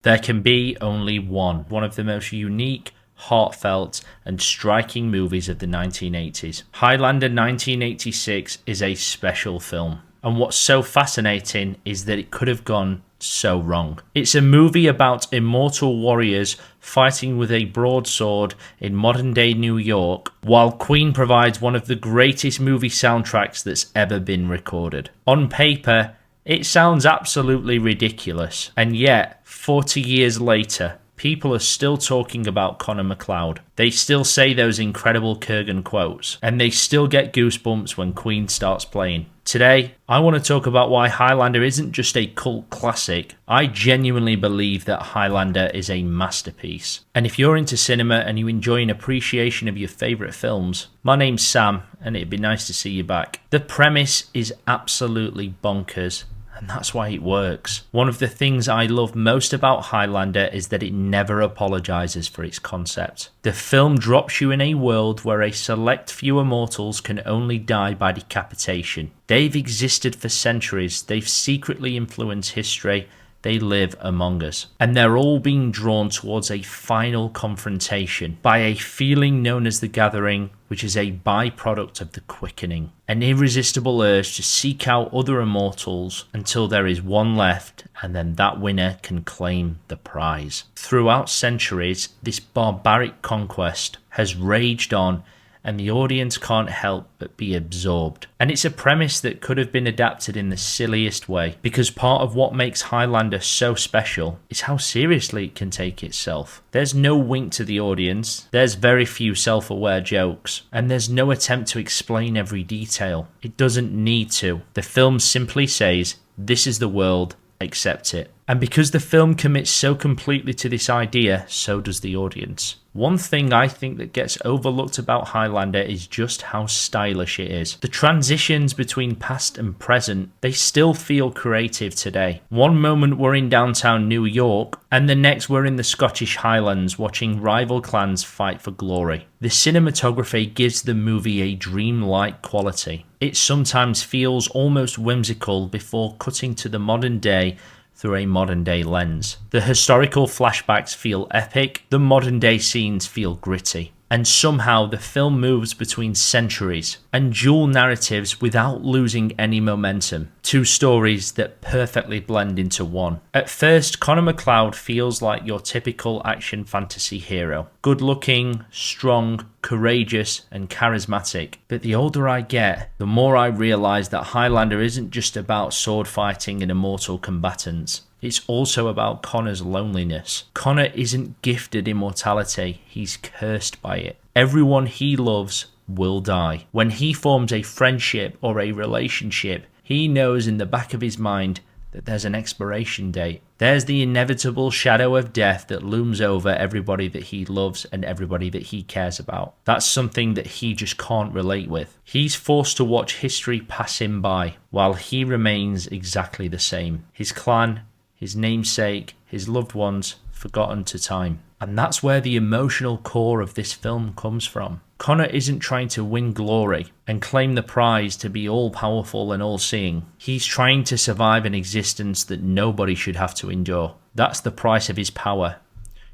There can be only one of the most unique, heartfelt, and striking movies of the 1980s. Highlander 1986 is a special film, and what's so fascinating is that it could have gone so wrong. It's a movie about immortal warriors fighting with a broadsword in modern day New York, while Queen provides one of the greatest movie soundtracks that's ever been recorded. On paper, it sounds absolutely ridiculous, and yet 40 years later, people are still talking about Connor MacLeod. They still say those incredible KURGAN quotes, and they still get goosebumps when Queen starts playing. Today, I want to talk about why Highlander isn't just a cult classic. I genuinely believe that Highlander is a masterpiece. And if you're into cinema and you enjoy an appreciation of your favourite films, my name's Sam, and it'd be nice to see you back. The premise is absolutely bonkers, and that's why it works. One of the things I love most about Highlander is that it never apologises for its concept. The film drops you in a world where a select few immortals can only die by decapitation. They've existed for centuries, they've secretly influenced history, they live among us. And they're all being drawn towards a final confrontation by a feeling known as the Gathering, which is a byproduct of the Quickening. An irresistible urge to seek out other immortals until there is one left, and then that winner can claim the prize. Throughout centuries, this barbaric conquest has raged on, and the audience can't help but be absorbed. And it's a premise that could have been adapted in the silliest way, because part of what makes Highlander so special is how seriously it can take itself. There's no wink to the audience, there's very few self-aware jokes, and there's no attempt to explain every detail. It doesn't need to. The film simply says, this is the world, accept it. And because the film commits so completely to this idea, so does the audience. One thing I think that gets overlooked about Highlander is just how stylish it is. The transitions between past and present, they still feel creative today. One moment we're in downtown New York, and the next we're in the Scottish Highlands watching rival clans fight for glory. The cinematography gives the movie a dreamlike quality. It sometimes feels almost whimsical before cutting to the modern day through a modern day lens. The historical flashbacks feel epic, the modern day scenes feel gritty, and somehow the film moves between centuries and dual narratives without losing any momentum. Two stories that perfectly blend into one. At first, Connor MacLeod feels like your typical action fantasy hero. Good looking, strong, courageous, and charismatic. But the older I get, the more I realise that Highlander isn't just about sword fighting and immortal combatants. It's also about Connor's loneliness. Connor isn't gifted immortality, he's cursed by it. Everyone he loves will die. When he forms a friendship or a relationship, he knows in the back of his mind that there's an expiration date. There's the inevitable shadow of death that looms over everybody that he loves and everybody that he cares about. That's something that he just can't relate with. He's forced to watch history pass him by while he remains exactly the same. His clan, his namesake, his loved ones, forgotten to time. And that's where the emotional core of this film comes from. Connor isn't trying to win glory and claim the prize to be all-powerful and all-seeing. He's trying to survive an existence that nobody should have to endure. That's the price of his power.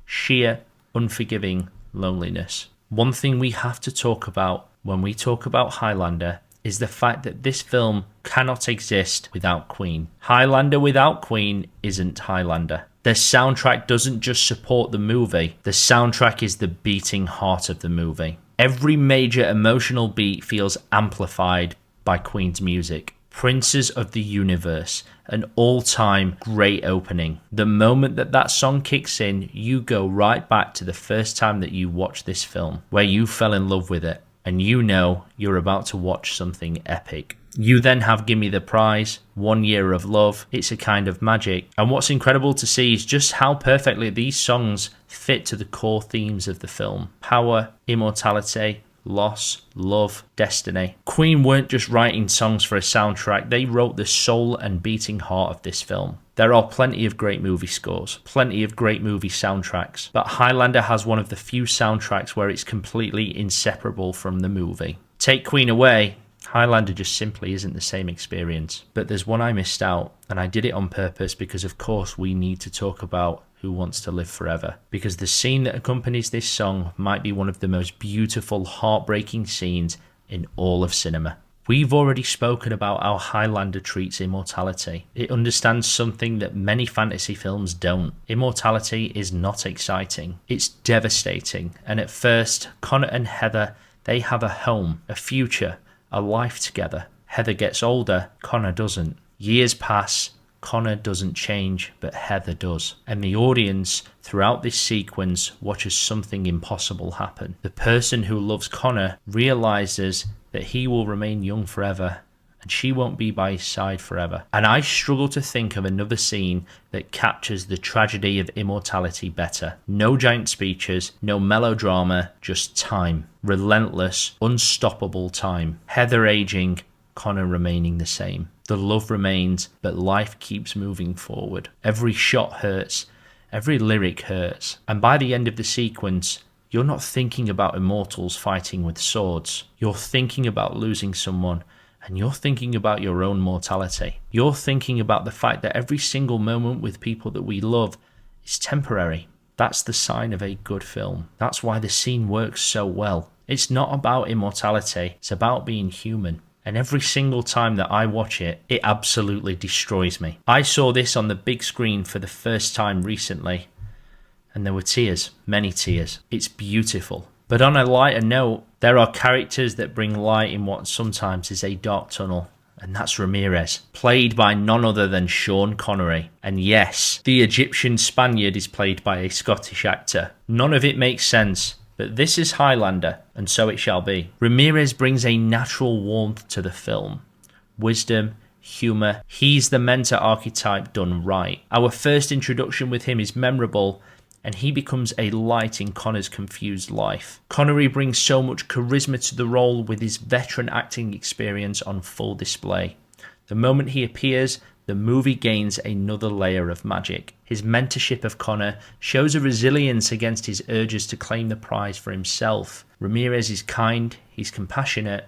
Sheer, unforgiving loneliness. One thing we have to talk about when we talk about Highlander is the fact that this film cannot exist without Queen. Highlander without Queen isn't Highlander. The soundtrack doesn't just support the movie, the soundtrack is the beating heart of the movie. Every major emotional beat feels amplified by Queen's music. Princes of the Universe, an all-time great opening. The moment that that song kicks in, you go right back to the first time that you watched this film, where you fell in love with it. And you know you're about to watch something epic. You then have Gimme the Prize, 1 Year of Love, It's a Kind of Magic. And what's incredible to see is just how perfectly these songs fit to the core themes of the film. Power, immortality, loss, love, destiny. Queen weren't just writing songs for a soundtrack, they wrote the soul and beating heart of this film. There are plenty of great movie scores, plenty of great movie soundtracks, but Highlander has one of the few soundtracks where it's completely inseparable from the movie. Take Queen away, Highlander just simply isn't the same experience. But there's one I missed out, and I did it on purpose because of course we need to talk about Who Wants to Live Forever. Because the scene that accompanies this song might be one of the most beautiful, heartbreaking scenes in all of cinema. We've already spoken about how Highlander treats immortality. It understands something that many fantasy films don't. Immortality is not exciting. It's devastating. And at first, Connor and Heather, they have a home, a future, a life together. Heather gets older, Connor doesn't. Years pass, Connor doesn't change, but Heather does. And the audience, throughout this sequence, watches something impossible happen. The person who loves Connor realizes that he will remain young forever, and she won't be by his side forever. And I struggle to think of another scene that captures the tragedy of immortality better. No giant speeches, no melodrama, just time. Relentless, unstoppable time. Heather aging, Connor remaining the same. The love remains, but life keeps moving forward. Every shot hurts, every lyric hurts, and by the end of the sequence, you're not thinking about immortals fighting with swords. You're thinking about losing someone, and you're thinking about your own mortality. You're thinking about the fact that every single moment with people that we love is temporary. That's the sign of a good film. That's why the scene works so well. It's not about immortality, it's about being human. And every single time that I watch it, it absolutely destroys me. I saw this on the big screen for the first time recently, and there were tears, many tears. It's beautiful. But on a lighter note, there are characters that bring light in what sometimes is a dark tunnel, and that's Ramirez, played by none other than Sean Connery. And yes, the Egyptian Spaniard is played by a Scottish actor. None of it makes sense, but this is Highlander, and so it shall be. Ramirez brings a natural warmth to the film. Wisdom, humour, he's the mentor archetype done right. Our first introduction with him is memorable, and he becomes a light in Connor's confused life. Connery brings so much charisma to the role with his veteran acting experience on full display. The moment he appears, the movie gains another layer of magic. His mentorship of Connor shows a resilience against his urges to claim the prize for himself. Ramirez is kind, he's compassionate,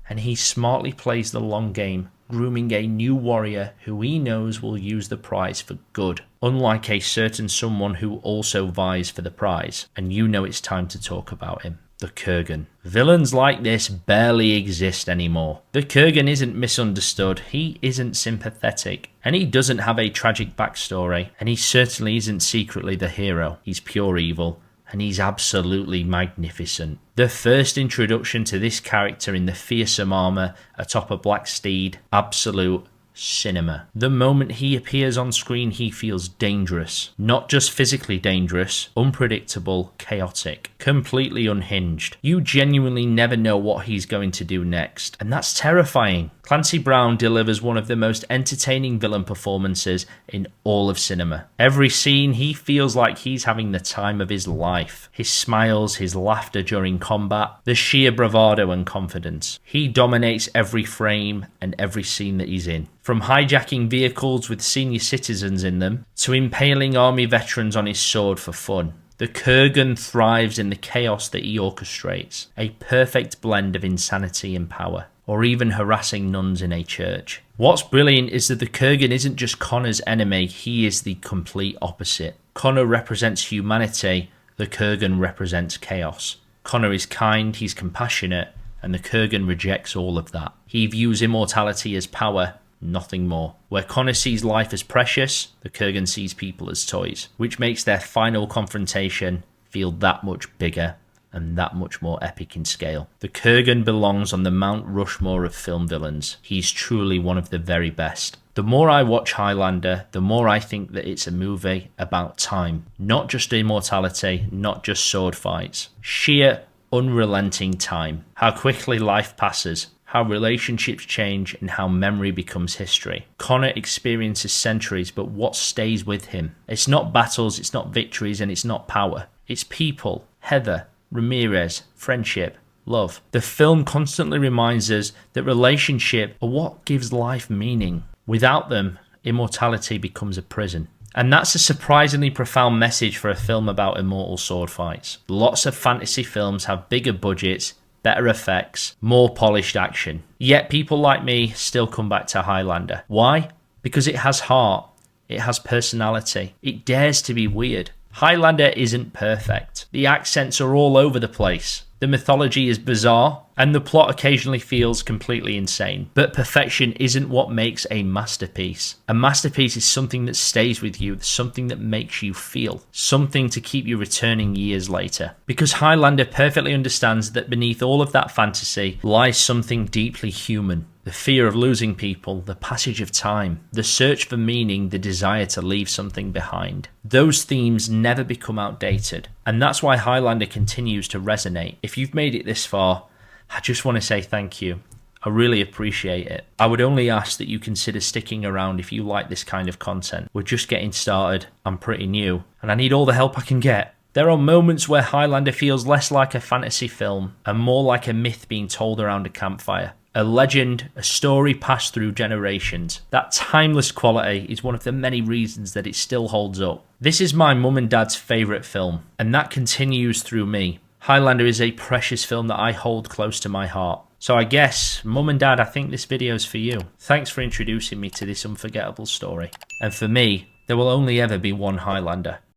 and he smartly plays the long game, grooming a new warrior who he knows will use the prize for good, unlike a certain someone who also vies for the prize. And you know it's time to talk about him. The Kurgan. Villains like this barely exist anymore. The Kurgan isn't misunderstood, he isn't sympathetic, and he doesn't have a tragic backstory, and he certainly isn't secretly the hero. He's pure evil, and he's absolutely magnificent. The first introduction to this character in the fearsome armour atop a black steed, absolute cinema. The moment he appears on screen, he feels dangerous. Not just physically dangerous, unpredictable, chaotic, completely unhinged. You genuinely never know what he's going to do next, and that's terrifying. Clancy Brown delivers one of the most entertaining villain performances in all of cinema. Every scene, he feels like he's having the time of his life. His smiles, his laughter during combat, the sheer bravado and confidence. He dominates every frame and every scene that he's in. From hijacking vehicles with senior citizens in them, to impaling army veterans on his sword for fun. The Kurgan thrives in the chaos that he orchestrates, a perfect blend of insanity and power, or even harassing nuns in a church. What's brilliant is that the Kurgan isn't just Connor's enemy, he is the complete opposite. Connor represents humanity, the Kurgan represents chaos. Connor is kind, he's compassionate, and the Kurgan rejects all of that. He views immortality as power, nothing more. Where Connor sees life as precious, the Kurgan sees people as toys, which makes their final confrontation feel that much bigger and that much more epic in scale. The Kurgan belongs on the Mount Rushmore of film villains. He's truly one of the very best. The more I watch Highlander, the more I think that it's a movie about time. Not just immortality, not just sword fights. Sheer, unrelenting time. How quickly life passes. How relationships change and how memory becomes history. Connor experiences centuries, but what stays with him? It's not battles, it's not victories, and it's not power. It's people. Heather, Ramirez, friendship, love. The film constantly reminds us that relationships are what gives life meaning. Without them, immortality becomes a prison. And that's a surprisingly profound message for a film about immortal sword fights. Lots of fantasy films have bigger budgets, better effects, more polished action. Yet people like me still come back to Highlander. Why? Because it has heart, it has personality, it dares to be weird. Highlander isn't perfect. The accents are all over the place. The mythology is bizarre, and the plot occasionally feels completely insane. But perfection isn't what makes a masterpiece. A masterpiece is something that stays with you, something that makes you feel, something to keep you returning years later. Because Highlander perfectly understands that beneath all of that fantasy lies something deeply human. The fear of losing people, the passage of time, the search for meaning, the desire to leave something behind. Those themes never become outdated, and that's why Highlander continues to resonate. If you've made it this far, I just want to say thank you. I really appreciate it. I would only ask that you consider sticking around if you like this kind of content. We're just getting started, I'm pretty new, and I need all the help I can get. There are moments where Highlander feels less like a fantasy film and more like a myth being told around a campfire. A legend, a story passed through generations. That timeless quality is one of the many reasons that it still holds up. This is my mum and dad's favourite film, and that continues through me. Highlander is a precious film that I hold close to my heart. So I guess, mum and dad, I think this video's for you. Thanks for introducing me to this unforgettable story. And for me, there will only ever be one Highlander.